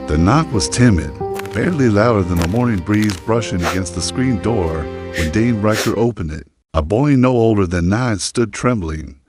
The knock was timid, barely louder than a morning breeze brushing against the screen door when Dane Riker opened it. A boy no older than 9 stood trembling,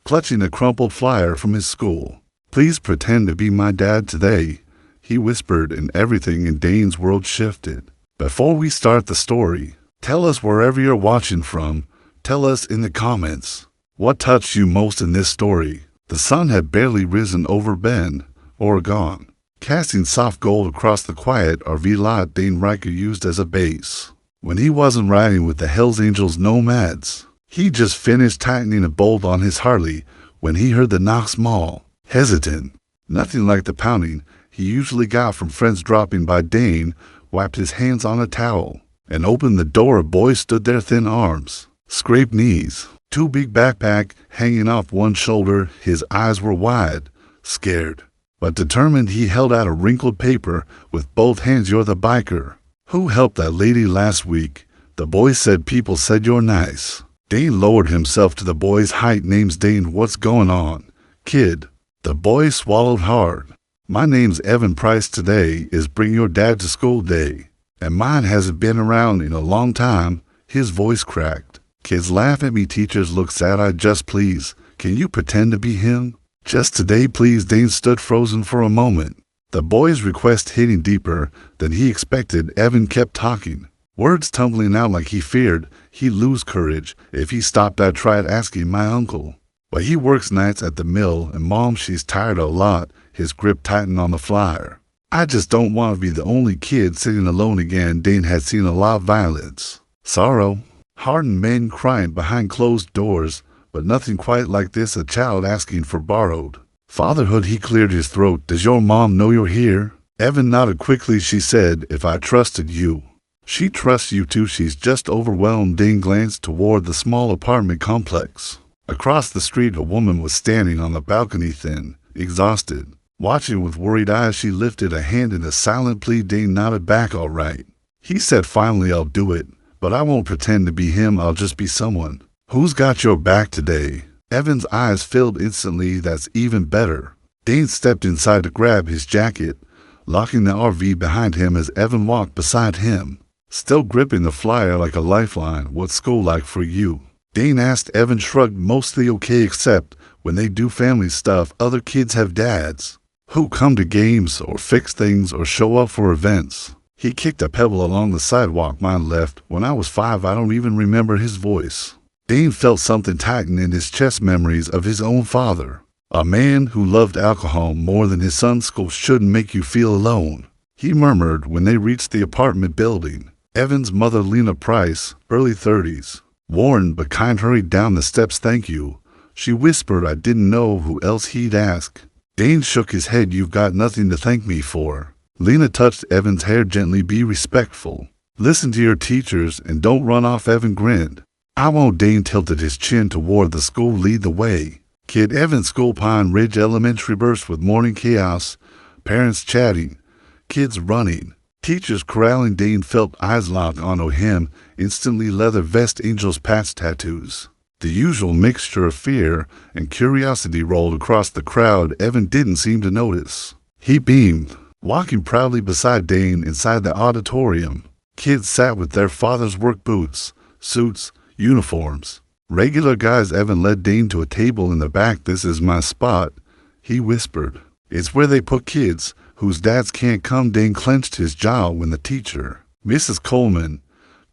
clutching a crumpled flyer from his school. "Please pretend to be my dad today," he whispered, and everything in Dane's world shifted. "Before we start the story, tell us wherever you're watching from. Tell us in the comments what touched you most in this story." The sun had barely risen over Bend, Oregon, casting soft gold across the quiet RV lot Dane Riker used as a base. When he wasn't riding with the Hells Angels Nomads, he just finished tightening a bolt on his Harley when he heard the knock small, hesitant. Nothing like the pounding he usually got from friends dropping by. Dane wiped his hands on a towel and opened the door. A boy stood there, thin arms, scraped knees, too big backpack hanging off one shoulder. His eyes were wide, scared, but determined. He held out a wrinkled paper with both hands. "You're the biker who helped that lady last week," the boy said. "People said you're nice." Dane lowered himself to the boy's height. "Name's Dane. What's going on, kid?" The boy swallowed hard. "My name's Evan. Price. Today is Bring Your Dad to School Day, and mine hasn't been around in a long time." His voice cracked. "Kids laugh at me, teachers look sad. Just please, can you pretend to be him? Just today, please." Dane stood frozen for a moment, the boy's request hitting deeper than he expected. Evan kept talking, words tumbling out like he feared he'd lose courage if he stopped. "I tried asking my uncle, but he works nights at the mill, and Mom, she's tired a lot." His grip tightened on the flyer. "I just don't want to be the only kid sitting alone again." Dane had seen a lot of violence, sorrow, hardened men crying behind closed doors, but nothing quite like this. A child asking for borrowed fatherhood. He cleared his throat. "Does your mom know you're here?" Evan nodded quickly. "She said if I trusted you." "She trusts you too. She's just overwhelmed." Dane glanced toward the small apartment complex. Across the street, a woman was standing on the balcony, thin, exhausted, watching with worried eyes. She lifted a hand in a silent plea. Dane nodded back. "All right," he said finally, "I'll do it, but I won't pretend to be him. I'll just be someone who's got your back today." Evan's eyes filled instantly. "That's even better." Dane stepped inside to grab his jacket, locking the RV behind him as Evan walked beside him, still gripping the flyer like a lifeline. "What's school like for you?" Dane asked. Evan shrugged. "Mostly okay, except when they do family stuff. Other kids have dads who come to games or fix things or show up for events." He kicked a pebble along the sidewalk. "Mine left when I was 5. I don't even remember his voice." Dane felt something tighten in his chest. Memories of his own father, a man who loved alcohol more than his son. "School shouldn't make you feel alone," he murmured when they reached the apartment building. Evan's mother, Lena Price, early 30s, worn but kind, hurried down the steps. "Thank you," she whispered. "I didn't know who else he'd ask." Dane shook his head. "You've got nothing to thank me for." Lena touched Evan's hair gently. "Be respectful. Listen to your teachers and don't run off." Evan grinned. "I won't." Dane tilted his chin toward the school. "Lead the way, kid." Evan's school, Pine Ridge Elementary, burst with morning chaos. Parents chatting, kids running, teachers corralling. Dane felt eyes locked onto him instantly. Leather vest, Angels patch tattoos. The usual mixture of fear and curiosity rolled across the crowd. Evan didn't seem to notice. He beamed, walking proudly beside Dane inside the auditorium. Kids sat with their father's work boots, suits, uniforms. Regular guys. Evan led Dane to a table in the back. "This is my spot," he whispered. "It's where they put kids whose dads can't come." Dane clenched his jaw when the teacher, Mrs. Coleman,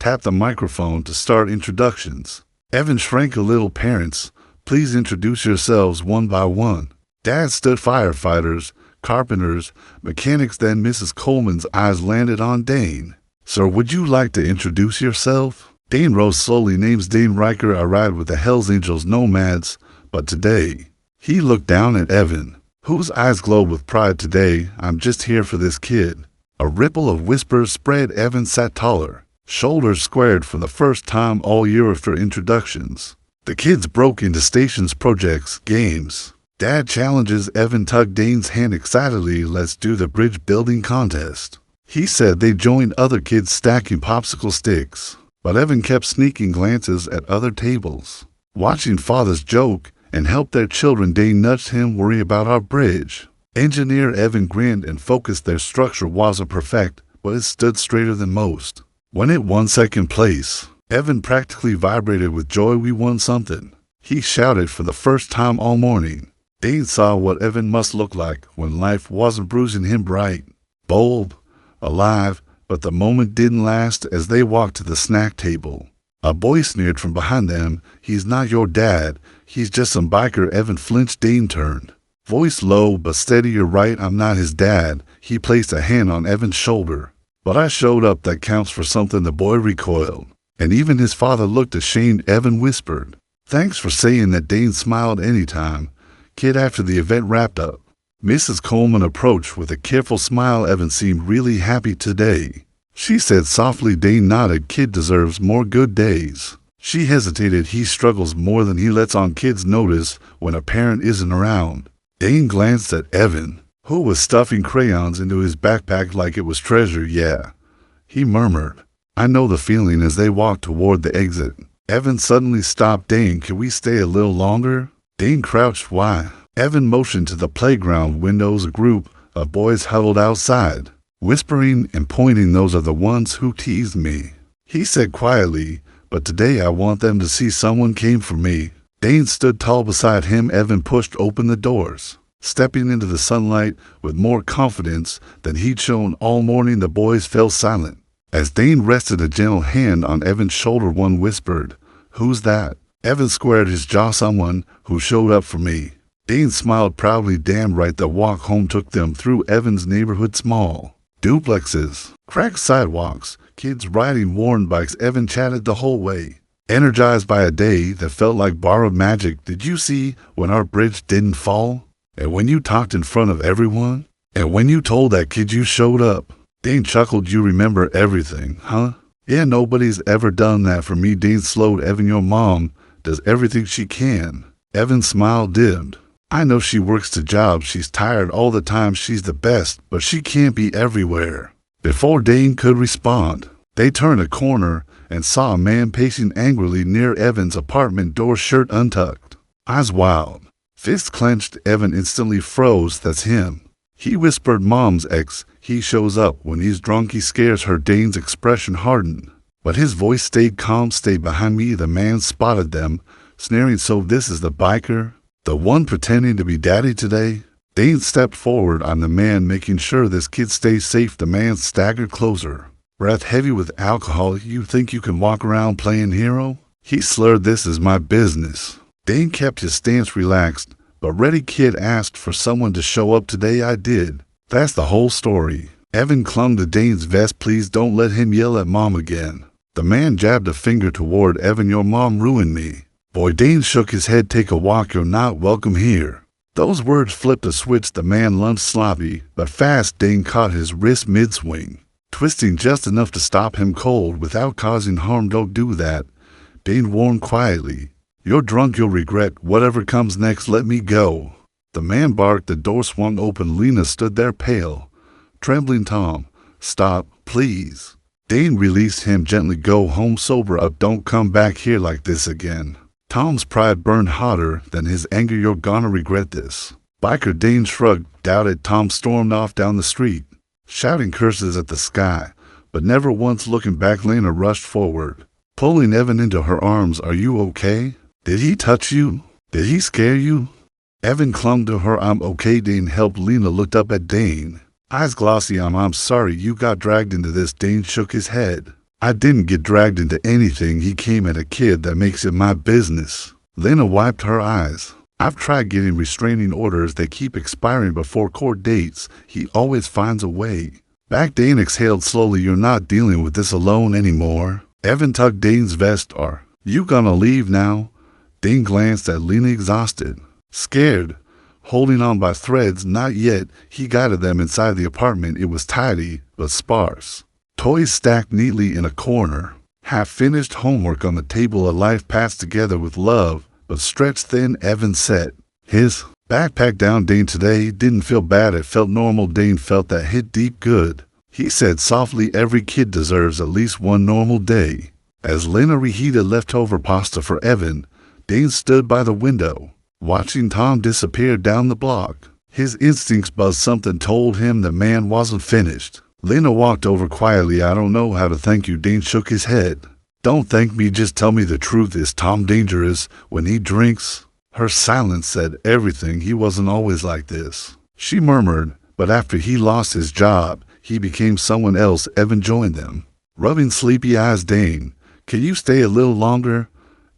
tapped the microphone to start introductions. Evan shrank a little. "Parents, please introduce yourselves one by one." Dad stood. "Firefighters, carpenters, mechanics." Then Mrs. Coleman's eyes landed on Dane. "Sir, would you like to introduce yourself?" Dane rose slowly. "Name's Dane Riker. I ride with the Hells Angels Nomads, but today," he looked down at Evan, whose eyes glowed with pride. "Today, I'm just here for this kid." A ripple of whispers spread. Evan sat taller, shoulders squared for the first time all year after introductions. The kids broke into stations, projects, games. Dad challenges. Evan tugged Dane's hand excitedly. "Let's do the bridge building contest," he said. They joined other kids stacking popsicle sticks, but Evan kept sneaking glances at other tables, watching fathers joke and help their children. Dane nudged him. "Worry about our bridge." Engineer Evan grinned and focused. Their structure wasn't perfect, but it stood straighter than most. When it won second place, Evan practically vibrated with joy. We won something. He shouted for the first time all morning. Dane saw what Evan must look like when life wasn't bruising him. Bright, bold, alive, but the moment didn't last. As they walked to the snack table, a boy sneered from behind them, "He's not your dad, he's just some biker." Evan flinched. Dane turned, voice low but steady. "You're right, I'm not his dad." He placed a hand on Evan's shoulder. "But I showed up, that counts for something." The boy recoiled, and even his father looked ashamed. Evan whispered, "Thanks for saying that." Dane smiled. "Anytime, kid." After the event wrapped up, Mrs. Coleman approached with a careful smile. "Evan seemed really happy today," she said softly. Dane nodded. "Kid deserves more good days." She hesitated. "He struggles more than he lets on." Kids notice when a parent isn't around. Dane glanced at Evan, who was stuffing crayons into his backpack like it was treasure. "Yeah," he murmured. "I know the feeling." As they walked toward the exit, Evan suddenly stopped. "Dane, can we stay a little longer?" Dane crouched. "Why?" Evan motioned to the playground windows. A group of boys huddled outside, whispering and pointing. "Those are the ones who teased me," he said quietly, "but today I want them to see someone came for me." Dane stood tall beside him. Evan pushed open the doors, stepping into the sunlight with more confidence than he'd shown all morning. The boys fell silent as Dane rested a gentle hand on Evan's shoulder. One whispered, "Who's that?" Evan squared his jaw. "Someone who showed up for me." Dane smiled proudly. "Damn right." The walk home took them through Evan's neighborhood. Small duplexes, cracked sidewalks, kids riding worn bikes. Evan chatted the whole way, energized by a day that felt like borrowed magic. "Did you see when our bridge didn't fall? And when you talked in front of everyone? And when you told that kid you showed up?" Dane chuckled. "You remember everything, huh?" "Yeah, nobody's ever done that for me." Dane slowed. "Evan, your mom does everything she can." Evan's smile dimmed. "I know she works 2 jobs. She's tired all the time. She's the best, but she can't be everywhere." Before Dane could respond, they turned a corner and saw a man pacing angrily near Evan's apartment door, shirt untucked, eyes wild, fists clenched. Evan instantly froze. "That's him," he whispered. "Mom's ex. He shows up when he's drunk. He scares her." Dane's expression hardened, but his voice stayed calm. "Stay behind me." The man spotted them, sneering. "So this is the biker? The one pretending to be daddy today?" Dane stepped forward on the man, making sure this kid stays safe. The man staggered closer, breath heavy with alcohol. "You think you can walk around playing hero?" he slurred. "This is my business." Dane kept his stance relaxed, but ready. "Kid asked for someone to show up today. I did. That's the whole story." Evan clung to Dane's vest. "Please don't let him yell at Mom again." The man jabbed a finger toward Evan. "Your mom ruined me." "Boy," Dane shook his head. "Take a walk. You're not welcome here." Those words flipped a switch. The man lunged sloppy but fast. Dane caught his wrist mid-swing, twisting just enough to stop him cold without causing harm. "Don't do that," Dane warned quietly. "You're drunk. You'll regret whatever comes next. Let me go." The man barked. The door swung open. Lena stood there, pale, trembling. "Tom, stop, please." Dane released him gently. "Go home, sober up. Don't come back here like this again." Tom's pride burned hotter than his anger. "You're gonna regret this." Biker. Dane shrugged, doubted. Tom stormed off down the street, shouting curses at the sky, but never once looking back. Lena rushed forward, pulling Evan into her arms. "Are you okay? Did he touch you? Did he scare you?" Evan clung to her. "I'm okay." Dane helped. Lena looked up at Dane, eyes glossy. I'm sorry you got dragged into this." Dane shook his head. "I didn't get dragged into anything. He came at a kid. That makes it my business." Lena wiped her eyes. "I've tried getting restraining orders. They keep expiring before court dates. He always finds a way back." Dane exhaled slowly. "You're not dealing with this alone anymore." Evan tugged Dane's vest. "Are you gonna leave now?" Dane glanced at Lena, exhausted, scared, holding on by threads. "Not yet." He guided them inside the apartment. It was tidy but sparse. Toys stacked neatly in a corner, half-finished homework on the table. A life passed together with love, but stretched thin. Evan set his backpack down. Dane today didn't feel bad. It felt normal. Dane felt that hit deep. "Good," he said softly. "Every kid deserves at least one normal day." As Lena reheated leftover pasta for Evan, Dane stood by the window, watching Tom disappear down the block. His instincts buzzed something told him the man wasn't finished. Lena walked over quietly. I don't know how to thank you. Dane shook his head. Don't thank me, just tell me the truth. Is Tom dangerous when he drinks? Her silence said everything. He wasn't always like this, she murmured, but after he lost his job, he became someone else. Evan joined them, rubbing sleepy eyes. Dane, can you stay a little longer?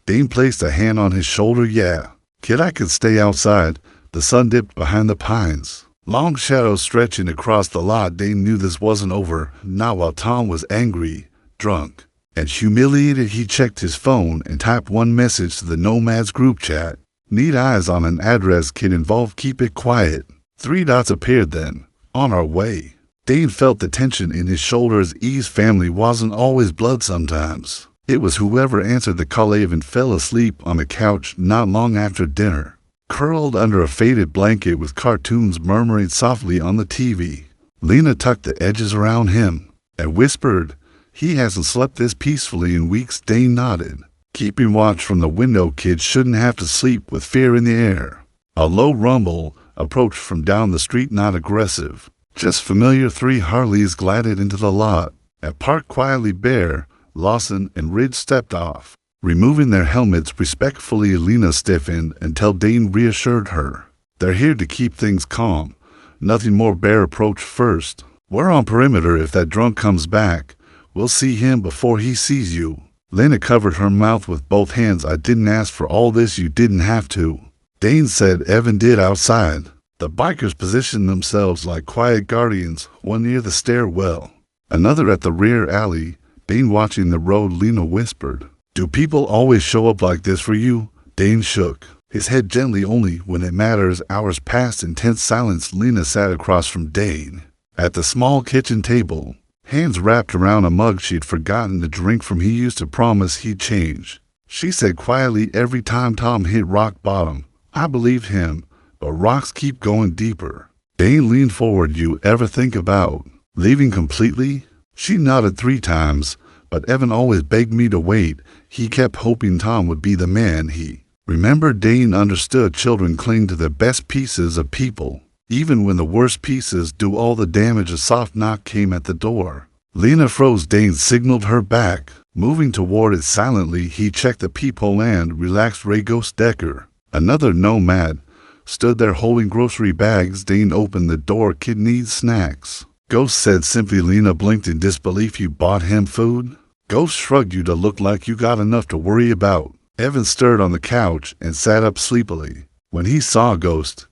Dane placed a hand on his shoulder. Yeah, kid, I could stay outside. The sun dipped behind the pines, long shadows stretching across the lot. Dane knew this wasn't over, not while Tom was angry, drunk, and humiliated. He checked his phone and typed one message to the Nomads group chat. Need eyes on an address. Kid involved. Keep it quiet. 3 dots appeared then. On our way. Dane felt the tension in his shoulders. Eve's family wasn't always blood sometimes. It was whoever answered the call. Evan fell asleep on the couch not long after dinner, curled under a faded blanket with cartoons murmuring softly on the TV. Lena tucked the edges around him and whispered, he hasn't slept this peacefully in weeks. Dane nodded, keeping watch from the window. Kids shouldn't have to sleep with fear in the air. A low rumble approached from down the street, not aggressive, just familiar. 3 Harleys glided into the lot and parked quietly. Bear, Lawson, and Ridge stepped off, removing their helmets respectfully. Lena stiffened until Dane reassured her. They're here to keep things calm. Nothing more. Bear approached first. We're on perimeter. If that drunk comes back, we'll see him before he sees you. Lena covered her mouth with both hands. I didn't ask for all this. You didn't have to. Dane said. Evan did. Outside, the bikers positioned themselves like quiet guardians, one near the stairwell, another at the rear alley. Dane watching the road. Lena whispered, do people always show up like this for you? Dane shook his head gently. Only when it matters. Hours passed in tense silence. Lena sat across from Dane at the small kitchen table, hands wrapped around a mug she'd forgotten to drink from. He used to promise he'd change, she said quietly. Every time Tom hit rock bottom, I believed him, but rocks keep going deeper. Dane leaned forward. You ever think about leaving completely? She nodded 3 times, but Evan always begged me to wait. He kept hoping Tom would be the man he remembered. Dane understood. Children cling to the best pieces of people, even when the worst pieces do all the damage. A soft knock came at the door. Lena froze. Dane signaled her back, moving toward it silently. He checked the peephole and relaxed. Ray Ghost Decker, another nomad, stood there holding grocery bags. Dane opened the door. Kid needs snacks, Ghost said simply. Lena blinked in disbelief. You bought him food? Ghost shrugged. You to look like you got enough to worry about. Evan stirred on the couch and sat up sleepily. When he saw Ghost,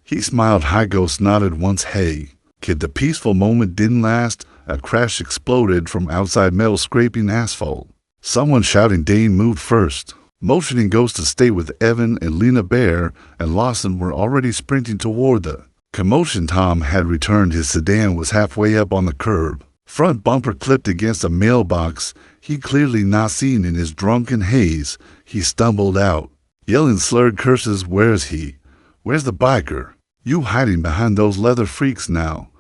he smiled. Hi. Ghost nodded once. Hey, kid. The peaceful moment didn't last. A crash exploded from outside, metal scraping asphalt. Someone shouting. Dane moved first, motioning Ghost to stay with Evan and Lena. Bear and Lawson were already sprinting toward the commotion. Tom had returned. His sedan was halfway up on the curb, front bumper clipped against a mailbox he'd clearly not seen. In his drunken haze, he stumbled out, yelling slurred curses. Where's he? Where's the biker? You hiding behind those leather freaks now?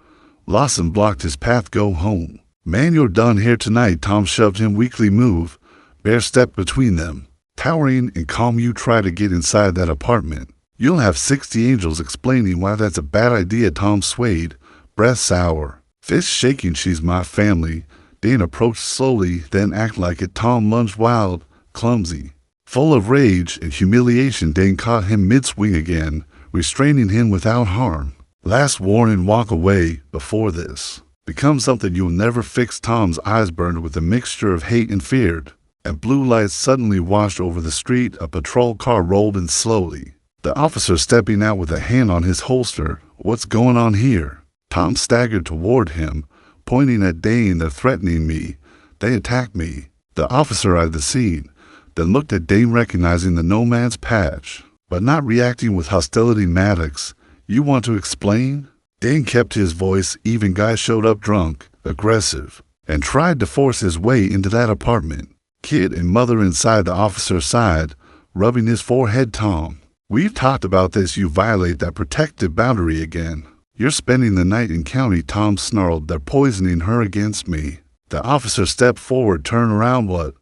Lawson blocked his path. Go home, man. You're done here tonight. Tom shoved him. Weakly move. Bear stepped between them, towering and calm. You try to get inside that apartment, you'll have 60 angels explaining why that's a bad idea. Tom swayed, breath sour, fist shaking. She's my family. Dane approached slowly, then act like it. Tom lunged, wild, clumsy, full of rage and humiliation. Dane caught him mid-swing again, restraining him without harm. Last warning, walk away before this becomes something you'll never fix. Tom's eyes burned with a mixture of hate and fear, and blue lights suddenly washed over the street. A patrol car rolled in slowly, the officer stepping out with a hand on his holster. What's going on here? Tom staggered toward him, pointing at Dane. They're threatening me. They attacked me. The officer eyed the scene, then looked at Dane, recognizing the Nomad's patch, but not reacting with hostility. Maddox, you want to explain? Dane kept his voice even. Guy showed up drunk, aggressive, and tried to force his way into that apartment. Kid and mother inside. The officer sighed, rubbing his forehead. Tom, we've talked about this. You violate that protective boundary again. You're spending the night in county. Tom snarled. They're poisoning her against me. The officer stepped forward. Turn around. What?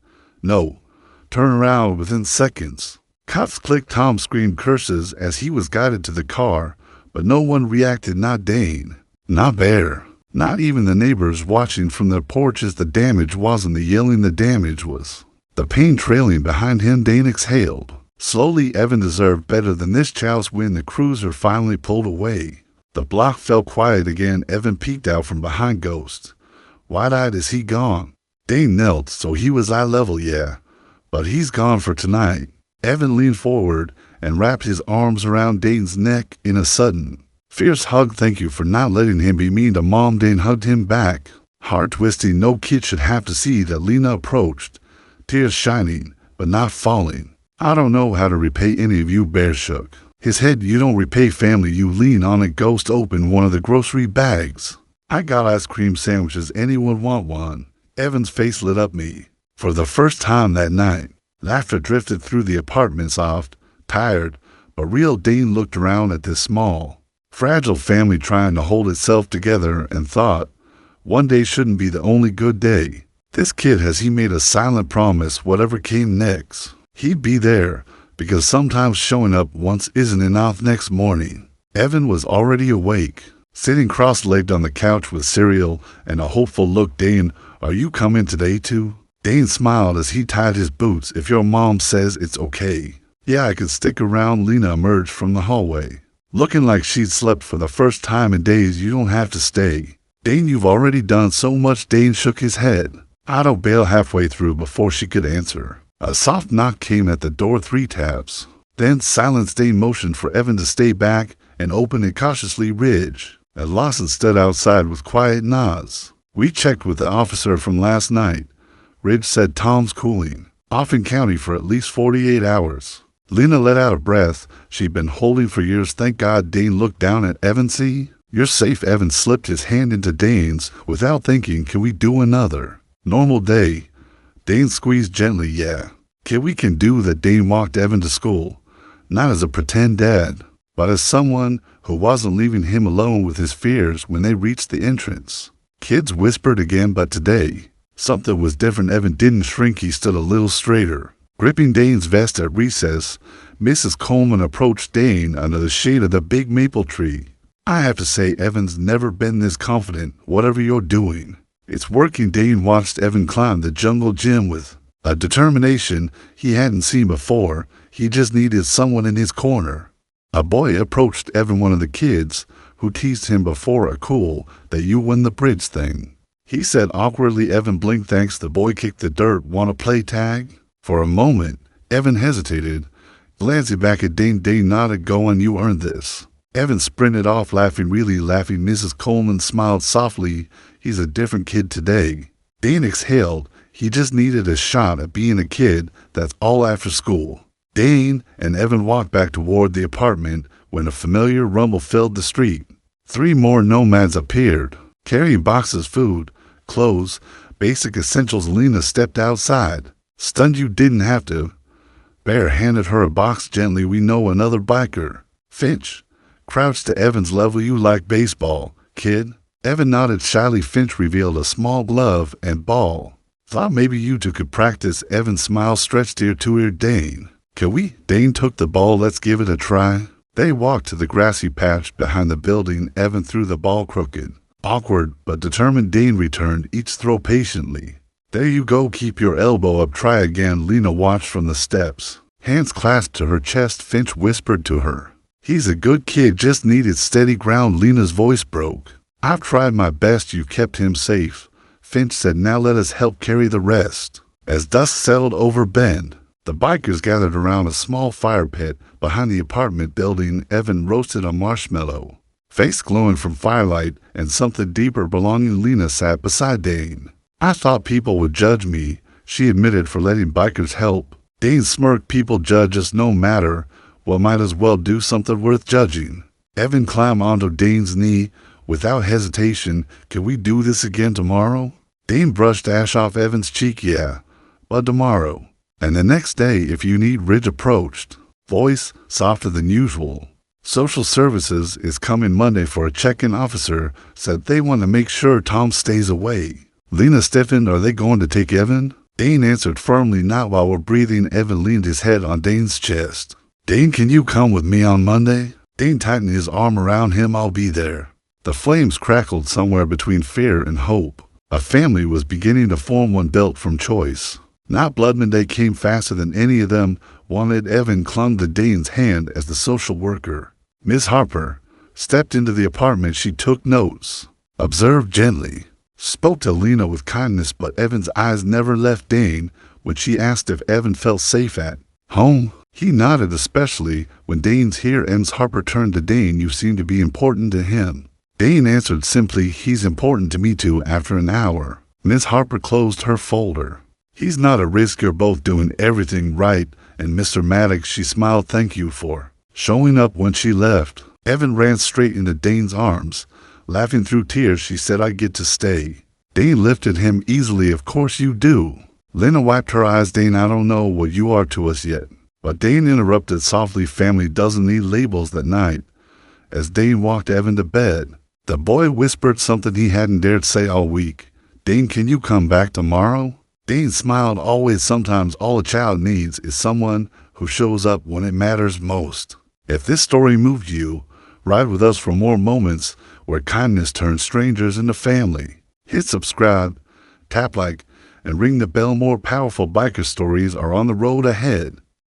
No. Turn around within seconds. Cops clicked. Tom screamed curses as he was guided to the car, but no one reacted, not Dane, not Bear, not even the neighbors watching from their porches. The damage wasn't the yelling, the damage was the pain trailing behind him. Dane exhaled. Slowly, Evan deserved better than this choice. When the cruiser finally pulled away, the block fell quiet again. Evan peeked out from behind Ghost. Wide-eyed, is he gone? Dane knelt, so he was eye level, yeah, but he's gone for tonight. Evan leaned forward and wrapped his arms around Dane's neck in a sudden, fierce hug. Thank you for not letting him be mean to Mom. Dane hugged him back, heart twisting. No kid should have to see that. Lena approached, tears shining, but not falling. I don't know how to repay any of you. Bear shook his head. You don't repay family, you lean on it. Ghost opened one of the grocery bags. I got ice cream sandwiches. Anyone want one? Evan's face lit up. Me. For the first time that night, laughter drifted through the apartment, soft, tired, but real. Dane looked around at this small, fragile family trying to hold itself together and thought, one day shouldn't be the only good day. This kid, has he made a silent promise whatever came next, he'd be there, because sometimes showing up once isn't enough. Next morning, Evan was already awake, sitting cross-legged on the couch with cereal and a hopeful look. Dane, are you coming today too? Dane smiled as he tied his boots. If your mom says it's okay. Yeah, I could stick around. Lena emerged from the hallway, looking like she'd slept for the first time in days. You don't have to stay. Dane, you've already done so much. Dane shook his head. I'd bail halfway through before she could answer. A soft knock came at the door, 3 taps. Then silence. Dane motioned for Evan to stay back and opened it cautiously. Ridge and Lawson stood outside with quiet nods. We checked with the officer from last night. Ridge said Tom's cooling off in county for at least 48 hours. Lena let out a breath she'd been holding for years. Thank God. Dane looked down at Evan. See, you're safe. Evan slipped his hand into Dane's without thinking. Can we do another normal day? Dane squeezed gently. Yeah, kid, we can do that. Dane walked Evan to school, not as a pretend dad, but as someone who wasn't leaving him alone with his fears. When they reached the entrance, kids whispered again, but today something was different. Evan didn't shrink. He stood a little straighter, gripping Dane's vest. At recess, Mrs. Coleman approached Dane under the shade of the big maple tree. I have to say, Evan's never been this confident. Whatever you're doing, it's working. Dane watched Evan climb the jungle gym with a determination he hadn't seen before. He just needed someone in his corner. A boy approached Evan, one of the kids who teased him before. A cool that you win the bridge thing, he said awkwardly. Evan blinked. Thanks. The boy kicked the dirt. Want to play tag? For a moment, Evan hesitated, glancing back at Dane. Dane nodded. Go on, you earned this. Evan sprinted off, laughing, really laughing. Mrs. Coleman smiled softly. He's a different kid today. Dane exhaled. He just needed a shot at being a kid, that's all. After school, Dane and Evan walked back toward the apartment when a familiar rumble filled the street. 3 more nomads appeared, carrying boxes, food, clothes, basic essentials. Lena stepped outside. Stunned. You didn't have to. Bear handed her a box gently. We know another biker. Finch crouched to Evan's level. You like baseball, kid? Evan nodded shyly. Finch revealed a small glove and ball. Thought maybe you two could practice. Evan's smile stretched ear to ear. Dane, can we? Dane took the ball. Let's give it a try. They walked to the grassy patch behind the building. Evan threw the ball crooked, awkward but determined. Dane returned each throw patiently. There you go. Keep your elbow up. Try again. Lena watched from the steps, hands clasped to her chest. Finch whispered to her, he's a good kid, just needed steady ground. Lena's voice broke. I've tried my best. You kept him safe. Finch said, now let us help carry the rest. As dusk settled over Bend, the bikers gathered around a small fire pit behind the apartment building. Evan roasted a marshmallow, face glowing from firelight, and something deeper belonging. Lena sat beside Dane. I thought people would judge me, she admitted, for letting bikers help. Dane smirked. People judge us no matter. Well, might as well do something worth judging. Evan climbed onto Dane's knee without hesitation. Can we do this again tomorrow? Dane brushed ash off Evan's cheek. Yeah, but tomorrow. And the next day if you need. Ridge approached, voice softer than usual. Social services is coming Monday for a check-in. Officer said they want to make sure Tom stays away. Lena stiffened. Are they going to take Evan? Dane answered firmly, not while we're breathing. Evan leaned his head on Dane's chest. Dane, can you come with me on Monday? Dane tightened his arm around him. I'll be there. The flames crackled somewhere between fear and hope. A family was beginning to form, one built from choice, not blood. Monday came faster than any of them wanted. Evan clung to Dane's hand as the social worker, Miss Harper, stepped into the apartment. She took notes, observed gently, spoke to Lena with kindness, but Evan's eyes never left Dane. When she asked if Evan felt safe at home, he nodded, especially when Dane's here. Ms. Harper turned to Dane. You seem to be important to him. Dane answered simply, he's important to me too. After an hour, Ms. Harper closed her folder. He's not a risk. You're both doing everything right. And Mr. Maddox, she smiled, thank you for showing up. When she left, Evan ran straight into Dane's arms, laughing through tears. She said, I get to stay. Dane lifted him easily. Of course you do. Lena wiped her eyes. Dane, I don't know what you are to us yet. But Dane interrupted softly, family doesn't need labels. That night, as Dane walked Evan to bed, the boy whispered something he hadn't dared say all week. Dane, can you come back tomorrow? Dane smiled. Always. Sometimes all a child needs is someone who shows up when it matters most. If this story moved you, ride with us for more moments where kindness turns strangers into family. Hit subscribe, tap like, and ring the bell. More powerful biker stories are on the road ahead.